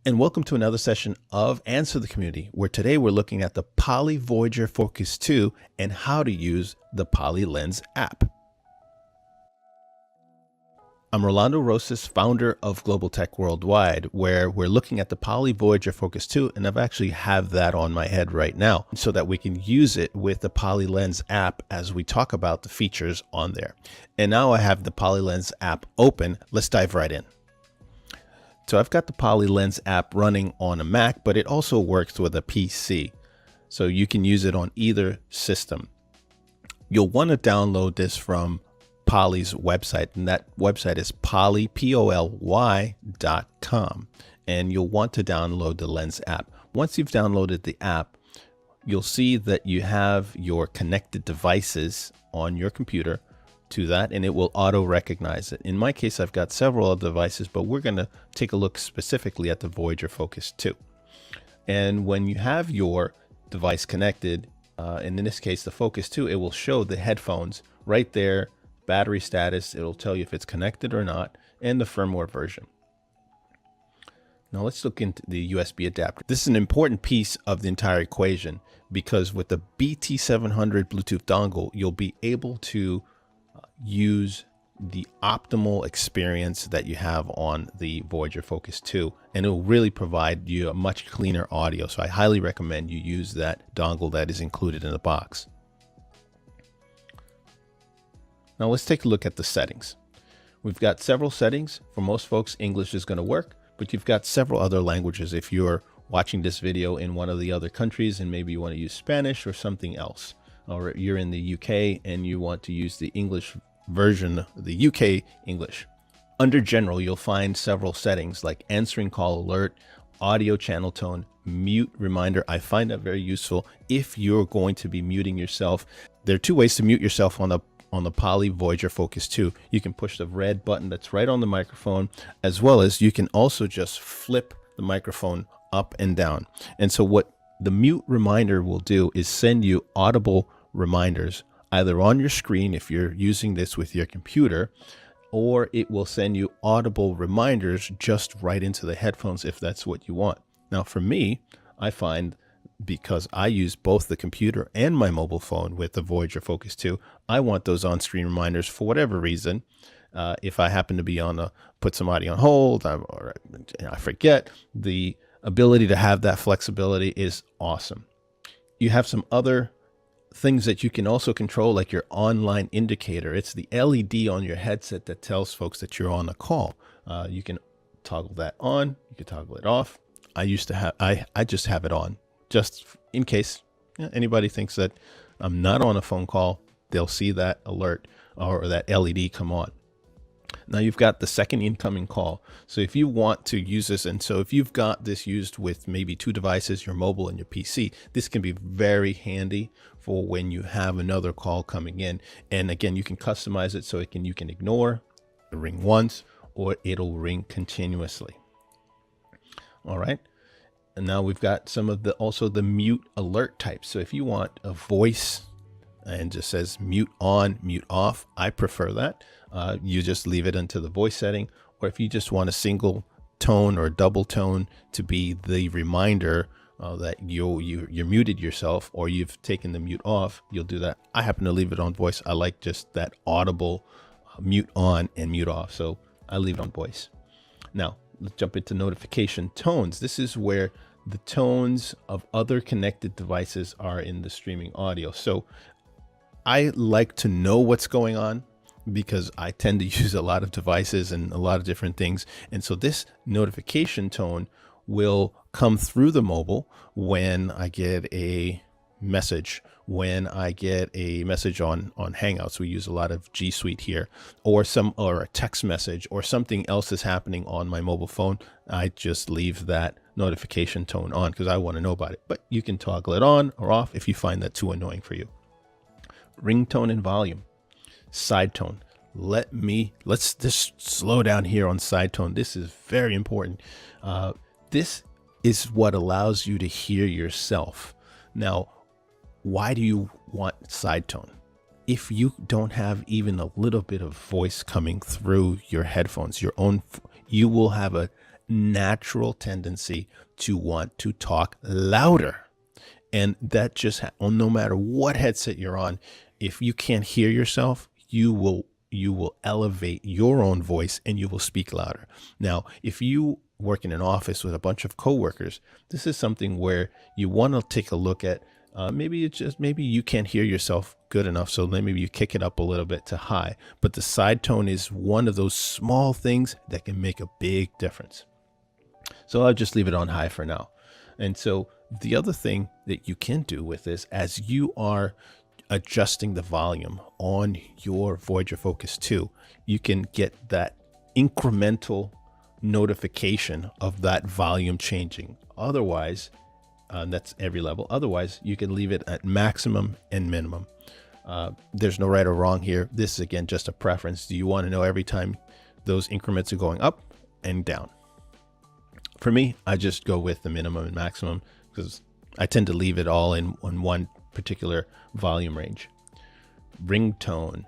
And welcome to another session of Answer the Community, where today we're looking at the Poly Voyager Focus 2 and how to use the Poly Lens app. I'm Rolando Rosas, founder of Global Tech Worldwide, where we're looking at the Poly Voyager Focus 2, and I've actually have that on my head right now so that we can use it with the Poly Lens app as we talk about the features on there. And now I have the Poly Lens app open. Let's dive right in. So I've got the Poly Lens app running on a Mac, but it also works with a PC. So you can use it on either system. You'll want to download this from Poly's website, and that website is poly.com. And you'll want to download the Lens app. Once you've downloaded the app, you'll see that you have your connected devices on your computer to that, and it will auto recognize it. In my case, I've got several other devices, but we're going to take a look specifically at the Voyager Focus 2. And when you have your device connected, and in this case, the Focus 2, it will show the headphones right there, battery status. It'll tell you if it's connected or not, and the firmware version. Now let's look into the USB adapter. This is an important piece of the entire equation because with the BT700 Bluetooth dongle, you'll be able to use the optimal experience that you have on the Voyager Focus 2, and it will really provide you a much cleaner audio. So I highly recommend you use that dongle that is included in the box. Now let's take a look at the settings. We've got several settings. For most folks, English is going to work, but you've got several other languages if you're watching this video in one of the other countries and maybe you want to use Spanish or something else, or you're in the UK and you want to use the English version, the UK English. Under general, you'll find several settings like answering call alert, audio channel tone, mute reminder. I find that very useful if you're going to be muting yourself. There are two ways to mute yourself on the Poly Voyager Focus 2. You can push the red button that's right on the microphone, as well as you can also just flip the microphone up and down. And so what the mute reminder will do is send you audible reminders either on your screen if you're using this with your computer, or it will send you audible reminders just right into the headphones if that's what you want. Now for me, I find, because I use both the computer and my mobile phone with the Voyager Focus 2, I want those on-screen reminders for whatever reason. If I happen to be put somebody on hold, or I forget, the ability to have that flexibility is awesome. You have some other things that you can also control, like your online indicator. It's the LED on your headset that tells folks that you're on a call. You can toggle that on, you can toggle it off. I just have it on just in case anybody thinks that I'm not on a phone call. They'll see that alert or that LED come on. Now you've got the second incoming call. So if you want to use this, and so if you've got this used with maybe two devices, your mobile and your PC, this can be very handy for when you have another call coming in. And again, you can customize it so you can ignore, ring once, or it'll ring continuously. All right. And now we've got some of also the mute alert types. So if you want a voice and just says mute on, mute off, I prefer that. You just leave it into the voice setting, or if you just want a single tone or double tone to be the reminder that you're muted yourself, or you've taken the mute off, you'll do that. I happen to leave it on voice. I like just that audible mute on and mute off, so I leave it on voice. Now let's jump into notification tones. This is where the tones of other connected devices are in the streaming audio. So I like to know what's going on because I tend to use a lot of devices and a lot of different things. And so this notification tone will come through the mobile when I get a message, when I get a message on Hangouts. We use a lot of G Suite here, or a text message or something else is happening on my mobile phone. I just leave that notification tone on because I want to know about it. But you can toggle it on or off if you find that too annoying for you. Ringtone and volume. Sidetone. Let's just slow down here on sidetone. This is very important. This is what allows you to hear yourself. Now, why do you want sidetone? If you don't have even a little bit of voice coming through your headphones, you will have natural tendency to want to talk louder. And that just, no matter what headset you're on, if you can't hear yourself, you will elevate your own voice and you will speak louder. Now, if you work in an office with a bunch of coworkers, this is something where you want to take a look at. Maybe you can't hear yourself good enough, so maybe you kick it up a little bit to high. But the side tone is one of those small things that can make a big difference. So I'll just leave it on high for now. And so the other thing that you can do with this, as you are adjusting the volume on your Voyager Focus 2, you can get that incremental notification of that volume changing. Otherwise, that's every level. Otherwise, you can leave it at maximum and minimum. There's no right or wrong here. This is, again, just a preference. Do you want to know every time those increments are going up and down? For me, I just go with the minimum and maximum because I tend to leave it all in one particular volume range. Ringtone.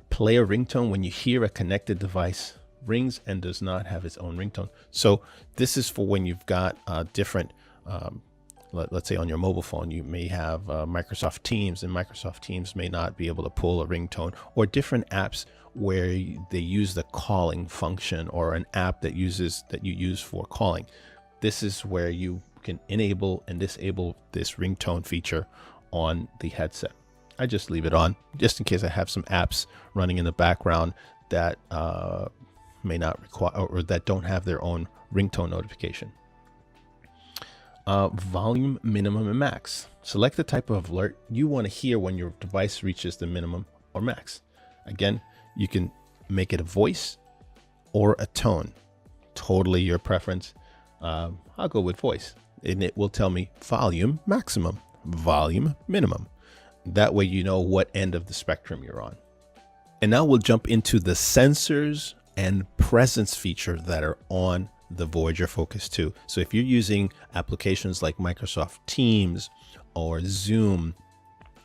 Play a ringtone when you hear a connected device rings and does not have its own ringtone. So this is for when you've got different, let's say on your mobile phone, you may have Microsoft Teams, and Microsoft Teams may not be able to pull a ringtone, or different apps where they use the calling function, or an app that you use for calling. This is where you can enable and disable this ringtone feature on the headset. I just leave it on just in case I have some apps running in the background that may not require, or that don't have their own ringtone notification. Volume minimum and max. Select the type of alert you want to hear when your device reaches the minimum or max. Again, you can make it a voice or a tone. Totally your preference. I'll go with voice, and it will tell me volume maximum, volume minimum. That way you know what end of the spectrum you're on. And now we'll jump into the sensors and presence feature that are on the Voyager Focus 2. So if you're using applications like Microsoft Teams or Zoom,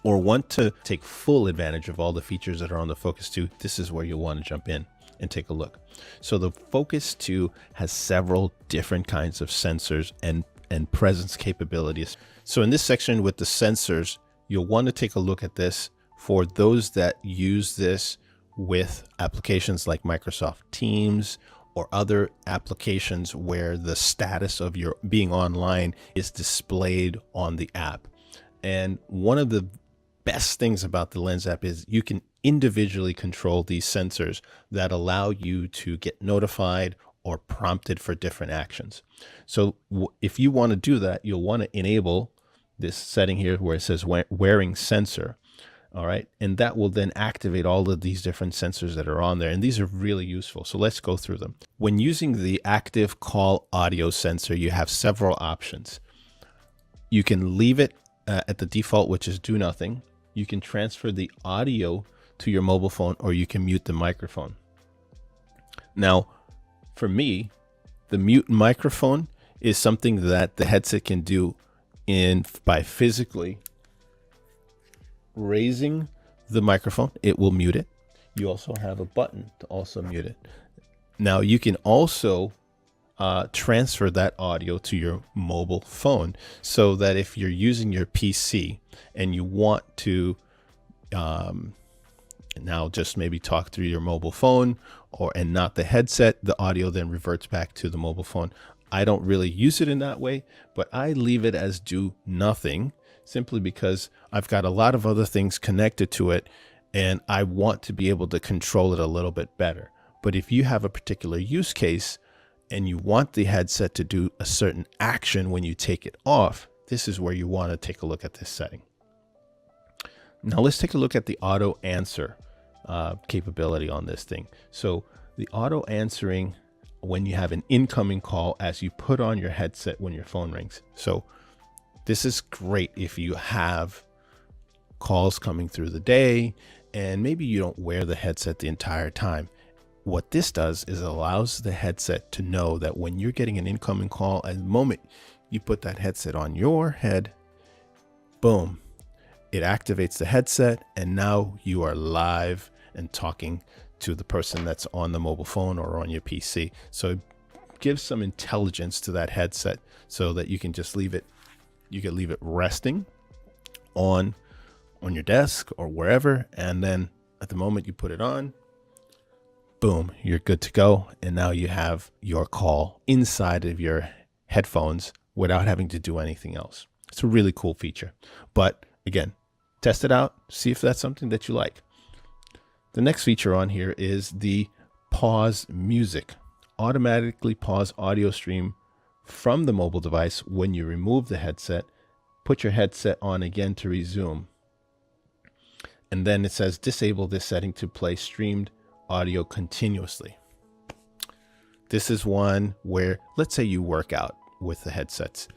or want to take full advantage of all the features that are on the Focus 2, this is where you'll want to jump in and take a look. So the Focus 2 has several different kinds of sensors and presence capabilities. So in this section with the sensors, you'll want to take a look at this for those that use this with applications like Microsoft Teams or other applications where the status of your being online is displayed on the app. And one of the best things about the Lens app is you can individually control these sensors that allow you to get notified or prompted for different actions. So if you want to do that, you'll want to enable this setting here where it says wearing sensor. All right. And that will then activate all of these different sensors that are on there. And these are really useful. So let's go through them. When using the active call audio sensor, you have several options. You can leave it at the default, which is do nothing. You can transfer the audio to your mobile phone, or you can mute the microphone. Now, for me, the mute microphone is something that the headset can do by physically raising the microphone. It will mute it. You also have a button to also mute it. Now, you can also transfer that audio to your mobile phone, so that if you're using your PC and you want to now just maybe talk through your mobile phone and not the headset, the audio then reverts back to the mobile phone. I don't really use it in that way, but I leave it as do nothing, simply because I've got a lot of other things connected to it and I want to be able to control it a little bit better. But if you have a particular use case and you want the headset to do a certain action when you take it off, this is where you want to take a look at this setting. Now let's take a look at the auto answer capability on this thing. So the auto answering when you have an incoming call as you put on your headset when your phone rings. So this is great if you have calls coming through the day and maybe you don't wear the headset the entire time. What this does is allows the headset to know that when you're getting an incoming call, at the moment you put that headset on your head, boom, it activates the headset and now you are live and talking to the person that's on the mobile phone or on your PC. So gives some intelligence to that headset so that you can just leave it, resting on your desk or wherever. And then at the moment you put it on, boom, you're good to go. And now you have your call inside of your headphones without having to do anything else. It's a really cool feature. But again, test it out, see if that's something that you like. The next feature on here is the pause music. Automatically pause audio stream from the mobile device when you remove the headset. Put your headset on again to resume. And then it says disable this setting to play streamed audio continuously. This is one where, let's say you work out with the headsets.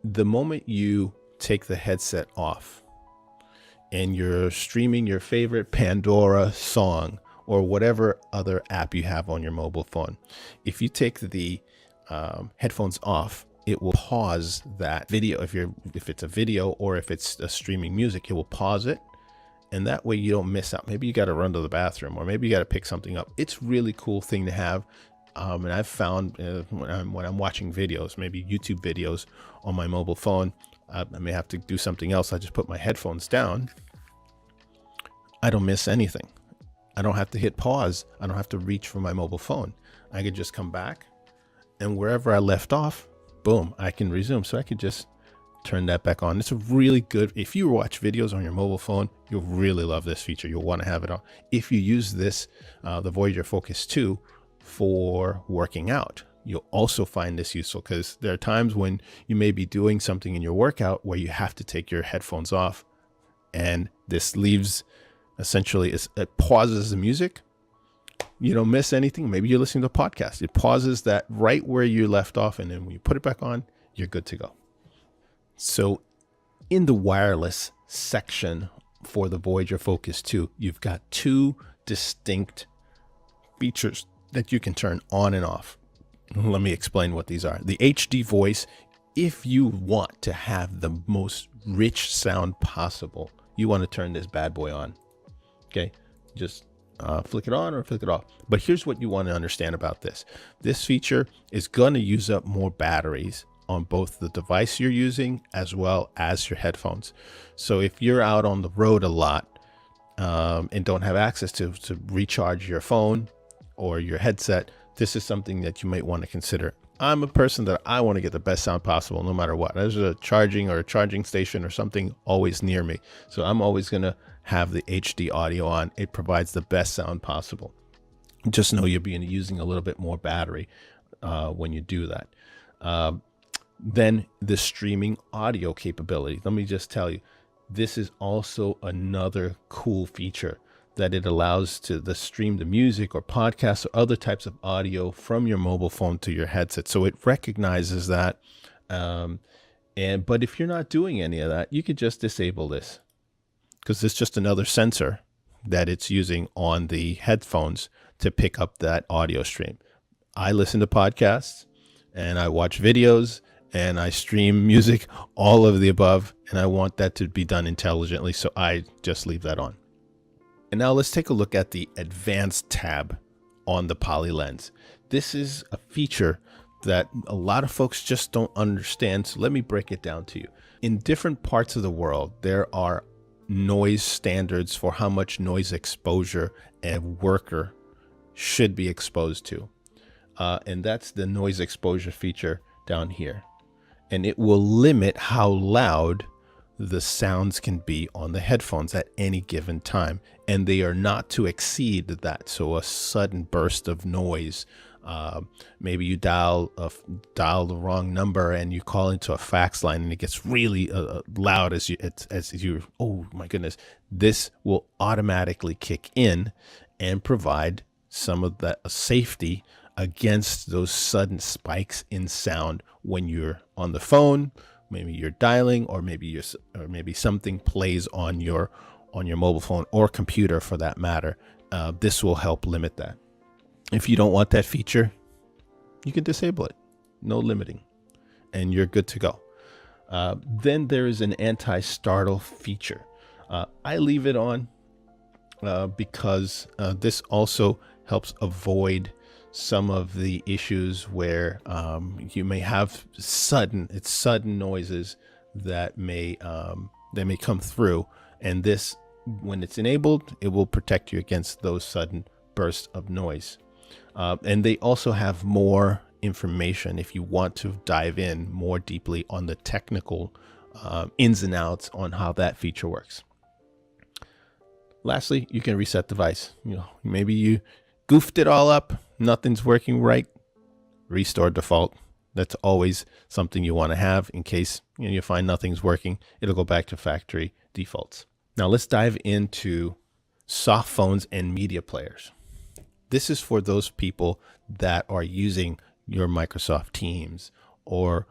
The moment you take the headset off and you're streaming your favorite Pandora song or whatever other app you have on your mobile phone, if you take the headphones off, it will pause that video. If it's a video or if it's a streaming music, it will pause it. And that way you don't miss out. Maybe you got to run to the bathroom, or maybe you got to pick something up. It's really cool thing to have. And I've found when I'm watching videos, maybe YouTube videos on my mobile phone, I may have to do something else. I just put my headphones down. I don't miss anything. I don't have to hit pause. I don't have to reach for my mobile phone. I could just come back, and wherever I left off, boom, I can resume. So I could just turn that back on. It's a really good, if you watch videos on your mobile phone, you'll really love this feature. You'll want to have it on. If you use this, the Voyager Focus 2 for working out, you'll also find this useful, because there are times when you may be doing something in your workout where you have to take your headphones off, and this leaves, essentially, it pauses the music. You don't miss anything. Maybe you're listening to a podcast. It pauses that right where you left off, and then when you put it back on, you're good to go. So in the wireless section for the Voyager Focus 2, you've got two distinct features that you can turn on and off. Let me explain what these are. The HD voice, if you want to have the most rich sound possible, you want to turn this bad boy on. Okay, just flick it on or flick it off. But here's what you want to understand about this. This feature is going to use up more batteries on both the device you're using as well as your headphones. So if you're out on the road a lot and don't have access to recharge your phone or your headset, this is something that you might want to consider. I'm a person that I want to get the best sound possible no matter what. There's a charging station or something always near me. So I'm always going to have the HD audio on. It provides the best sound possible. Just know you'll be using a little bit more battery when you do that. Then the streaming audio capability. Let me just tell you, this is also another cool feature that it allows to stream the music or podcasts or other types of audio from your mobile phone to your headset. So it recognizes that. But if you're not doing any of that, you could just disable this, because it's just another sensor that it's using on the headphones to pick up that audio stream. I listen to podcasts and I watch videos and I stream music, all of the above, and I want that to be done intelligently, so I just leave that on. And now let's take a look at the Advanced tab on the Poly Lens. This is a feature that a lot of folks just don't understand, so let me break it down to you. In different parts of the world, there are noise standards for how much noise exposure a worker should be exposed to. And that's the noise exposure feature down here. And it will limit how loud the sounds can be on the headphones at any given time. And they are not to exceed that. So a sudden burst of noise, maybe you dial the wrong number and you call into a fax line and it gets really loud as you, oh my goodness, this will automatically kick in and provide some of that safety against those sudden spikes in sound when you're on the phone. Maybe you're dialing, or maybe something plays on your mobile phone or computer for that matter. This will help limit that. If you don't want that feature, you can disable it. No limiting, and you're good to go. Then there is an anti-startle feature. I leave it on because this also helps avoid some of the issues where you may have sudden noises that may come through, and this, when it's enabled, it will protect you against those sudden bursts of noise. And they also have more information if you want to dive in more deeply on the technical ins and outs on how that feature works. Lastly, you can reset device. Maybe you goofed it all up, nothing's working right. Restore default. That's always something you want to have in case you find nothing's working. It'll go back to factory defaults. Now let's dive into soft phones and media players. This is for those people that are using your Microsoft Teams or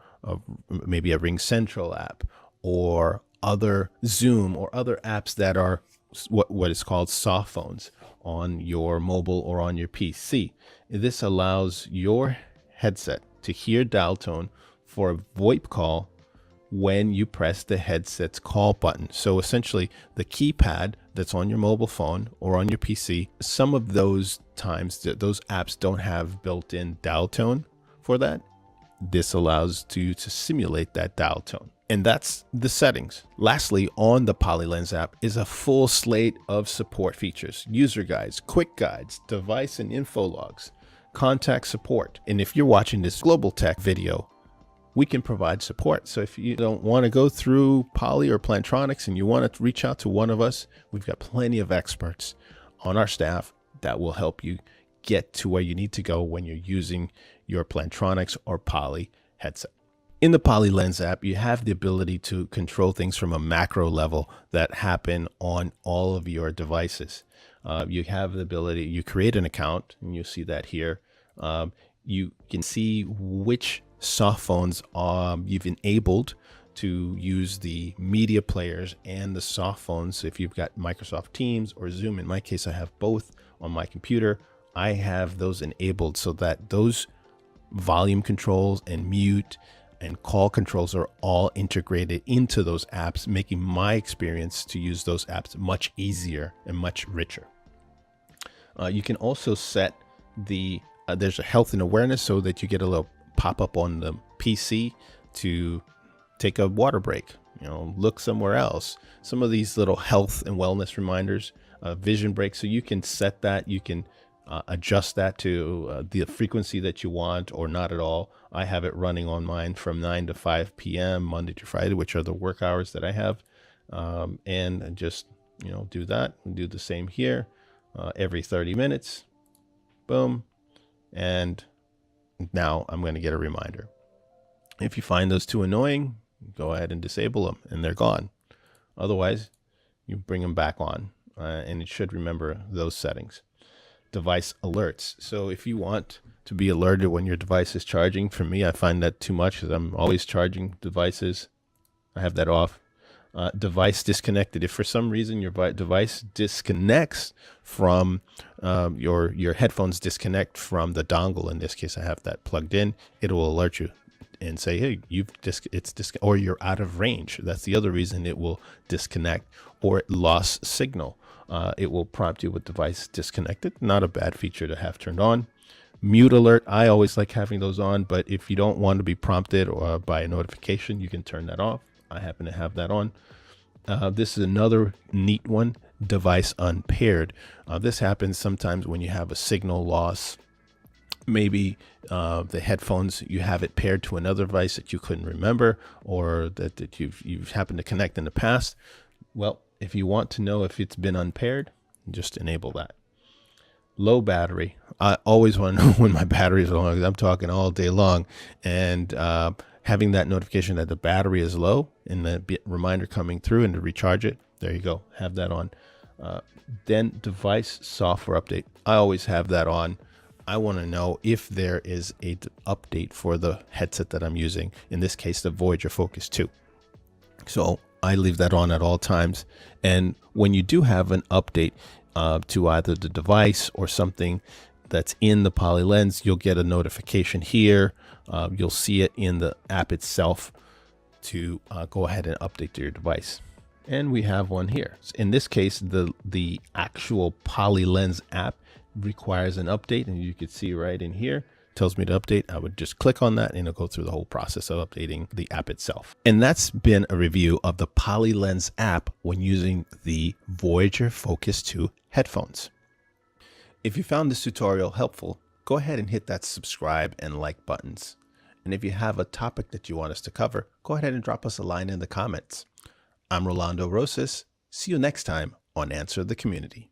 maybe a Ring Central app or other Zoom or other apps that are what is called soft phones on your mobile or on your PC. This allows your headset to hear dial tone for a VoIP call when you press the headset's call button. So essentially the keypad that's on your mobile phone or on your PC, some of those times those apps don't have built-in dial tone for that. This allows you to simulate that dial tone. And that's the settings. Lastly, on the PolyLens app is a full slate of support features, user guides, quick guides, device and info logs, contact support. And if you're watching this Global Tech video, we can provide support. So if you don't want to go through Poly or Plantronics and you want to reach out to one of us, we've got plenty of experts on our staff that will help you get to where you need to go when you're using your Plantronics or Poly headset. In the PolyLens app, you have the ability to control things from a macro level that happen on all of your devices. You have the ability, you create an account, and you see that here. You can see which soft phones you've enabled to use the media players and the soft phones. So if you've got Microsoft Teams or Zoom, in my case, I have both on my computer. I have those enabled so that those volume controls and mute and call controls are all integrated into those apps, making my experience to use those apps much easier and much richer. You can also set there's a health and awareness so that you get a little pop-up on the PC to take a water break, look somewhere else. Some of these little health and wellness reminders, vision breaks. So you can set that, you can adjust that to the frequency that you want or not at all. I have it running on mine from 9 to 5 p.m. Monday to Friday, which are the work hours that I have. And just, do that and do the same here every 30 minutes. Boom. And now I'm going to get a reminder. If you find those too annoying, go ahead and disable them and they're gone. Otherwise, you bring them back on and it should remember those settings. Device alerts. So if you want to be alerted when your device is charging, for me, I find that too much because I'm always charging devices. I have that off. Device disconnected. If for some reason your device disconnects from your headphones disconnect from the dongle, in this case I have that plugged in, it will alert you and say, hey, or you're out of range. That's the other reason it will disconnect, or it lost signal. It will prompt you with device disconnected. Not a bad feature to have turned on. Mute alert. I always like having those on, but if you don't want to be prompted or by a notification, you can turn that off. I happen to have that on. This is another neat one, device unpaired. This happens sometimes when you have a signal loss. Maybe the headphones, you have it paired to another device that you couldn't remember, or that you've happened to connect in the past. Well, if you want to know if it's been unpaired, just enable that. Low battery. I always want to know when my battery is low, because I'm talking all day long, and having that notification that the battery is low and the reminder coming through and to recharge it. There you go. Have that on. Then device software update. I always have that on. I want to know if there is a update for the headset that I'm using. In this case, the Voyager Focus 2. So I leave that on at all times. And when you do have an update to either the device or something that's in the PolyLens, you'll get a notification here. You'll see it in the app itself to go ahead and update to your device. And we have one here. In this case, the actual PolyLens app requires an update, and you can see right in here, tells me to update. I would just click on that and it'll go through the whole process of updating the app itself. And that's been a review of the Poly Lens app when using the Voyager Focus 2 headphones. If you found this tutorial helpful, go ahead and hit that subscribe and like buttons. And if you have a topic that you want us to cover, go ahead and drop us a line in the comments. I'm Rolando Rosas. See you next time on Answer the Community.